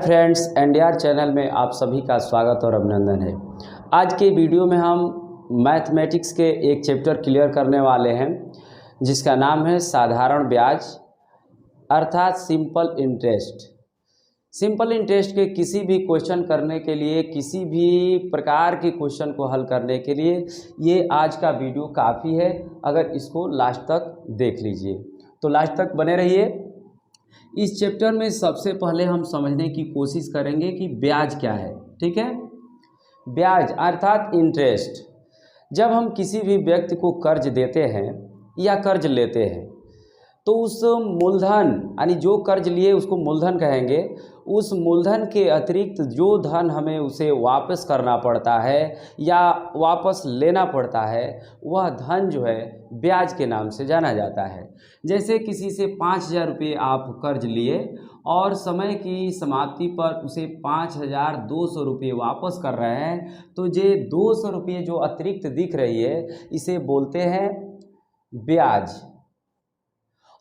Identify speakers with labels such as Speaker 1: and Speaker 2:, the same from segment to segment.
Speaker 1: Friends, NDR channel में आप सभी का स्वागत और अभिनंदन है। आज के वीडियो में हम मैथमेटिक्स के एक चैप्टर क्लियर करने वाले हैं जिसका नाम है साधारण ब्याज अर्थात सिंपल इंटरेस्ट। सिंपल इंटरेस्ट के किसी भी क्वेश्चन करने के लिए, किसी भी प्रकार के क्वेश्चन को हल करने के लिए ये आज का वीडियो काफ़ी है। अगर इसको लास्ट तक देख लीजिए तो लास्ट तक बने रहिए। इस चैप्टर में सबसे पहले हम समझने की कोशिश करेंगे कि ब्याज क्या है। ठीक है, ब्याज अर्थात इंटरेस्ट। जब हम किसी भी व्यक्ति को कर्ज देते हैं या कर्ज लेते हैं तो उस मूलधन यानी जो कर्ज लिए उसको मूलधन कहेंगे, उस मूलधन के अतिरिक्त जो धन हमें उसे वापस करना पड़ता है या वापस लेना पड़ता है वह धन जो है ब्याज के नाम से जाना जाता है। जैसे किसी से 5,000 रुपये आप कर्ज लिए और समय की समाप्ति पर उसे 5,200 रुपये वापस कर रहे हैं, तो ये 200 रुपये जो अतिरिक्त दिख रही है इसे बोलते हैं ब्याज।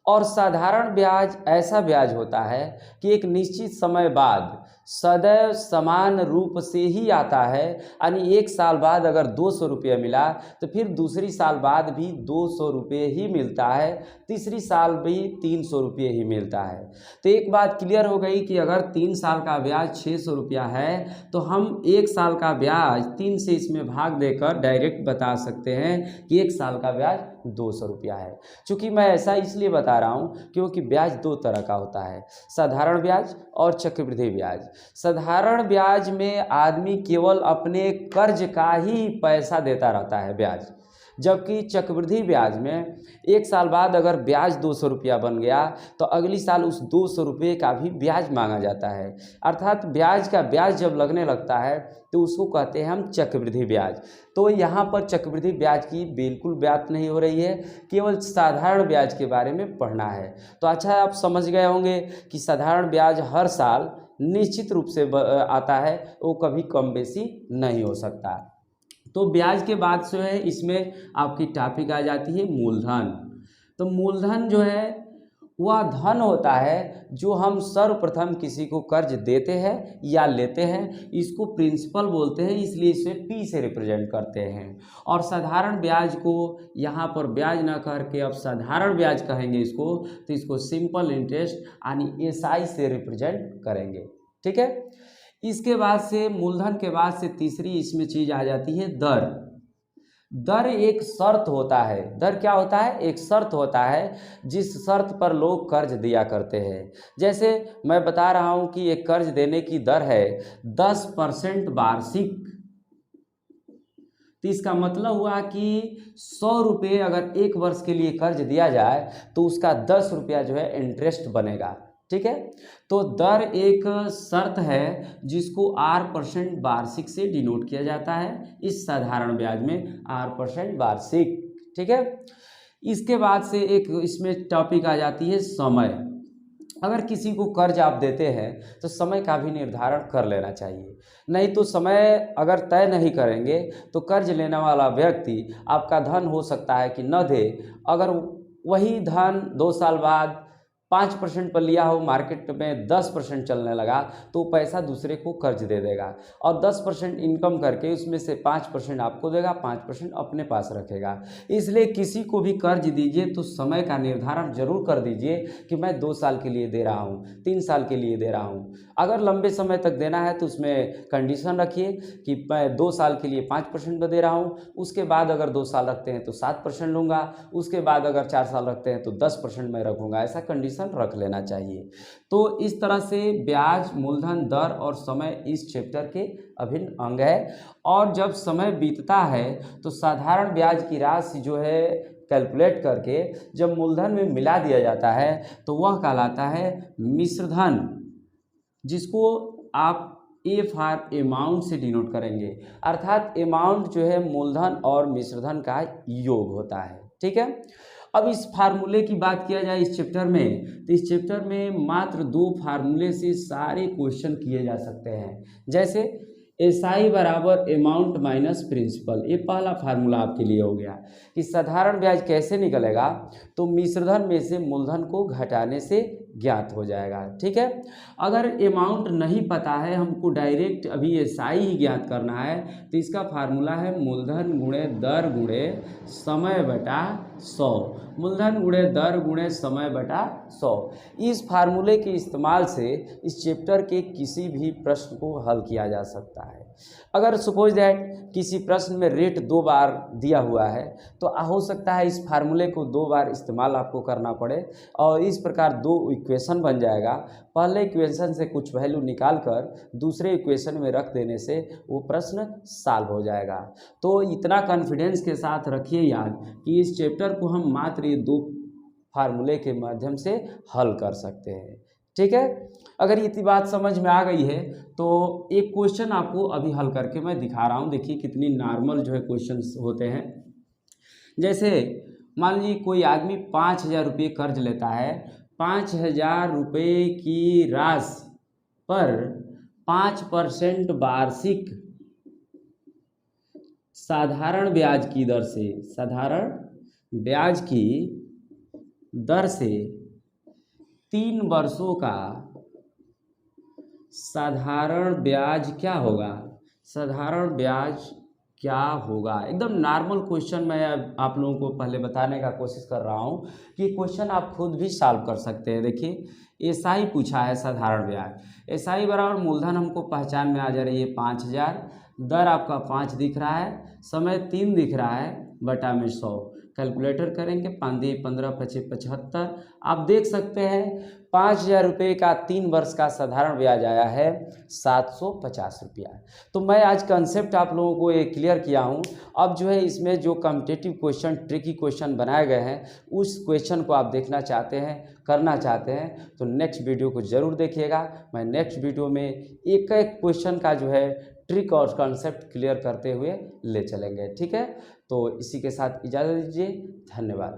Speaker 1: और साधारण ब्याज ऐसा ब्याज होता है कि एक निश्चित समय बाद सदैव समान रूप से ही आता है। यानी एक साल बाद अगर 200 रुपये मिला तो फिर दूसरी साल बाद भी 200 रुपये ही मिलता है, तीसरी साल भी 300 रुपये ही मिलता है। तो एक बात क्लियर हो गई कि अगर 3 साल का ब्याज 600 रुपया है तो हम एक साल का ब्याज 3 से इसमें भाग देकर डायरेक्ट बता सकते हैं कि एक साल का ब्याज 200 रुपया है। चूँकि मैं ऐसा इसलिए बता रहा हूँ क्योंकि ब्याज दो तरह का होता है, साधारण ब्याज और चक्रवृद्धि ब्याज। साधारण ब्याज में आदमी केवल अपने कर्ज का ही पैसा देता रहता है ब्याज, जबकि चक्रवृद्धि ब्याज में एक साल बाद अगर ब्याज 200 रुपया बन गया तो अगली साल उस 200 रुपये का भी ब्याज मांगा जाता है। अर्थात ब्याज का ब्याज जब लगने लगता है तो उसको कहते हैं हम चक्रवृद्धि ब्याज। तो यहाँ पर चक्रवृद्धि ब्याज की बिल्कुल बात नहीं हो रही है, केवल साधारण ब्याज के बारे में पढ़ना है। तो अच्छा, आप समझ गए होंगे कि साधारण ब्याज हर साल निश्चित रूप से आता है, वो कभी कम बेसी नहीं हो सकता। तो ब्याज के बाद जो है इसमें आपकी टॉपिक आ जाती है मूलधन। तो मूलधन जो है वह धन होता है जो हम सर्वप्रथम किसी को कर्ज देते हैं या लेते हैं, इसको प्रिंसिपल बोलते हैं, इसलिए इसे पी से रिप्रेजेंट करते हैं। और साधारण ब्याज को यहाँ पर ब्याज ना करके अब साधारण ब्याज कहेंगे इसको, तो इसको सिंपल इंटरेस्ट यानी एसआई से रिप्रेजेंट करेंगे। ठीक है, इसके बाद से मूलधन के बाद से तीसरी इसमें चीज़ आ जाती है दर। दर एक शर्त होता है। दर क्या होता है? एक शर्त होता है जिस शर्त पर लोग कर्ज दिया करते हैं। जैसे मैं बता रहा हूँ कि एक कर्ज देने की दर है 10% वार्षिक। तो इसका मतलब हुआ कि 100 रुपये अगर एक वर्ष के लिए कर्ज दिया जाए तो उसका 10 रुपया जो है इंटरेस्ट बनेगा। ठीक है, तो दर एक शर्त है जिसको R% वार्षिक से डिनोट किया जाता है इस साधारण ब्याज में, R% वार्षिक। ठीक है, इसके बाद से एक इसमें टॉपिक आ जाती है समय। अगर किसी को कर्ज आप देते हैं तो समय का भी निर्धारण कर लेना चाहिए, नहीं तो समय अगर तय नहीं करेंगे तो कर्ज लेने वाला व्यक्ति आपका धन हो सकता है कि न दे। अगर वही धन 2 साल बाद 5% पर लिया हो, मार्केट में 10% चलने लगा तो पैसा दूसरे को कर्ज दे देगा और 10% इनकम करके उसमें से 5% आपको देगा, 5% अपने पास रखेगा। इसलिए किसी को भी कर्ज दीजिए तो समय का निर्धारण जरूर कर दीजिए कि मैं 2 साल के लिए दे रहा हूँ, 3 साल के लिए दे रहा हूँ। अगर लंबे समय तक देना है तो उसमें कंडीशन रखिए कि मैं 2 साल के लिए 5% दे रहा हूँ, उसके बाद अगर 2 साल रखते हैं तो 7% लूँगा, उसके बाद अगर 4 साल रखते हैं तो 10% मैं रखूँगा। ऐसा कंडीशन रख लेना चाहिए। तो इस तरह से ब्याज, मूलधन, दर और समय इस चैप्टर के अभिन्न अंग है। और जब समय बीतता है तो साधारण ब्याज की राशि जो है कैलकुलेट करके जब मूलधन में मिला दिया जाता है तो वह कहलाता है मिश्रधन, जिसको आप ए फॉर अमाउंट से डिनोट करेंगे। अर्थात अमाउंट जो है मूलधन और मिश्रधन का योग होता है। ठीक है, अब इस फार्मूले की बात किया जाए इस चैप्टर में, तो इस चैप्टर में मात्र 2 फार्मूले से सारे क्वेश्चन किए जा सकते हैं। जैसे एसआई बराबर अमाउंट माइनस प्रिंसिपल, ये पहला फार्मूला आपके लिए हो गया कि साधारण ब्याज कैसे निकलेगा, तो मिश्रधन में से मूलधन को घटाने से ज्ञात हो जाएगा। ठीक है, अगर अमाउंट नहीं पता है, हमको डायरेक्ट अभी एसआई ही ज्ञात करना है, तो इसका फार्मूला है मूलधन गुणे दर गुणे समय बटा 100। मूलधन गुणे दर गुणे समय बटा 100। इस फार्मूले के इस्तेमाल से इस चैप्टर के किसी भी प्रश्न को हल किया जा सकता है। अगर सपोज दैट किसी प्रश्न में रेट 2 बार दिया हुआ है, तो हो सकता है इस फार्मूले को 2 बार इस्तेमाल आपको करना पड़े, और इस प्रकार 2 इक्वेशन बन जाएगा। पहले इक्वेशन से कुछ वैल्यू निकाल कर दूसरे इक्वेशन में रख देने से वो प्रश्न सॉल्व हो जाएगा। तो इतना कॉन्फिडेंस के साथ रखिए याद कि इस चैप्टर को हम मात्र ये 2 फार्मूले के माध्यम से हल कर सकते हैं। ठीक है, अगर इतनी बात समझ में आ गई है तो एक क्वेश्चन आपको अभी हल करके मैं दिखा रहा हूँ। देखिए कितनी नॉर्मल जो है क्वेश्चंस होते हैं। जैसे मान लीजिए कोई आदमी 5,000 रुपये कर्ज लेता है। 5,000 रुपये की राशि पर 5% वार्षिक साधारण ब्याज की दर से, साधारण ब्याज की दर से 3 वर्षों का साधारण ब्याज क्या होगा, साधारण ब्याज क्या होगा। एकदम नॉर्मल क्वेश्चन मैं आप लोगों को पहले बताने का कोशिश कर रहा हूँ कि क्वेश्चन आप खुद भी सॉल्व कर सकते हैं। देखिए एसआई पूछा है, साधारण ब्याज, एसआई बराबर मूलधन हमको पहचान में आ जा रही है 5,000, दर आपका 5 दिख रहा है, समय 3 दिख रहा है, बटा में 100। कैलकुलेटर करेंगे, 5 × 15 = 75। आप देख सकते हैं 5,000 रुपये का 3 वर्ष का साधारण ब्याज आया है 750 रुपया। तो मैं आज कंसेप्ट आप लोगों को ये क्लियर किया हूँ। अब जो है इसमें जो कॉम्पिटिटिव क्वेश्चन, ट्रिकी क्वेश्चन बनाए गए हैं, उस क्वेश्चन को आप देखना चाहते हैं, करना चाहते हैं, तो नेक्स्ट वीडियो को ज़रूर देखिएगा। मैं नेक्स्ट वीडियो में एक एक क्वेश्चन का जो है ट्रिक और कॉन्सेप्ट क्लियर करते हुए ले चलेंगे। ठीक है, तो इसी के साथ इजाज़त दीजिए। धन्यवाद।